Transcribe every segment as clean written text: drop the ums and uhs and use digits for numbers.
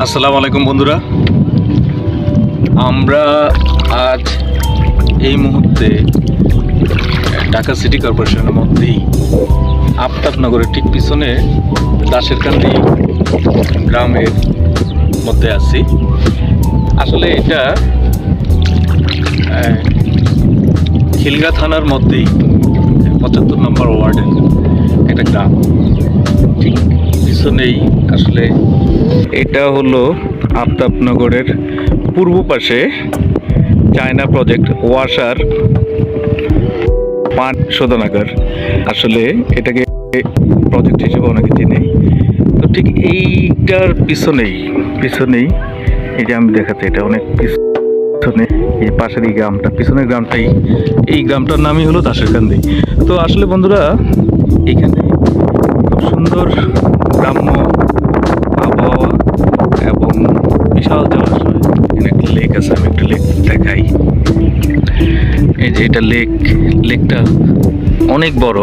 আসসালামু আলাইকুম বন্ধুরা, আমরা আজ এই মুহূর্তে ঢাকা সিটি কর্পোরেশনের মধ্যেই আফতাবনগরের ঠিক পিছনে দাসেরকান্দি গ্রামের মধ্যে আছি। আসলে এটা খিলগা থানার মধ্যেই ৭৫ নম্বর ওয়ার্ডের একটা গ্রাম। ঠিক পিছনেই আসলে এটা হলো আফতাবনগরের পূর্ব পাশে চায়না প্রজেক্ট ওয়াসার পাট শোধনাগার। আসলে এটাকে প্রজেক্ট হিসেবে অনেকে চিনে। তো ঠিক এইটার পিছনেই এই যে আমি দেখাচ্ছি, এটা অনেক পিছনে এই পাশের এই গ্রামটা, পিছনের গ্রামটাই, এই গ্রামটার নামই হলো দাসেরকান্দি। তো আসলে বন্ধুরা, এখানে খুব সুন্দর গ্রাম্য আবহাওয়া এবং বিশাল জলাশয়। এখানে একটা লেক আছে, আমি একটা লেক দেখাই। এই যে এটা লেকটা অনেক বড়।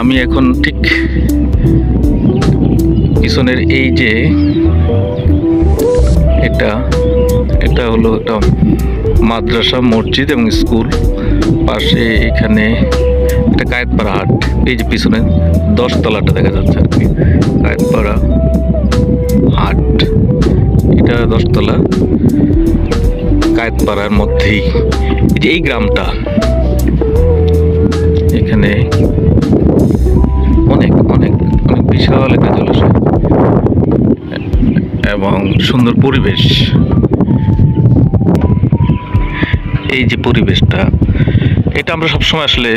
আমি এখন ঠিক পিছনের এই যে এটা হলো একটা মাদ্রাসা, মসজিদ এবং স্কুল। পাশে এখানে একটা কায়েতপাড়া হাট। এই যে পিছনে 10 তলাটা দেখা যাচ্ছে আর কি, কায়েতপাড়া হাট। এটা 10 তলা কায়েতপাড়ার মধ্যেই এই যে এই গ্রামটা। এখানে অনেক অনেক অনেক বিশাল একটা জলাশয় এবং সুন্দর পরিবেশ। এই যে পরিবেশটা, এটা আমরা সবসময় আসলে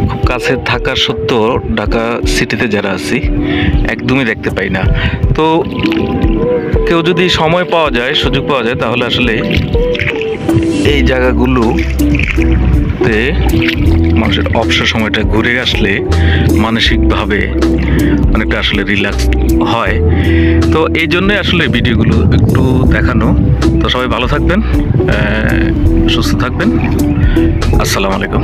খুব কাছে থাকার সত্ত্বেও ঢাকা সিটিতে যারা আছি একদমই দেখতে পাই না। তো কেউ যদি সময় পাওয়া যায়, সুযোগ পাওয়া যায়, তাহলে আসলে এই জায়গাগুলোতে মানুষের অবসর সময়টা ঘুরে আসলে মানসিকভাবে অনেকটা আসলে রিল্যাক্স হয়। তো এই জন্যই আসলে ভিডিওগুলো একটু দেখানো। তো সবাই ভালো থাকবেন, সুস্থ থাকবেন। আসসালামু আলাইকুম।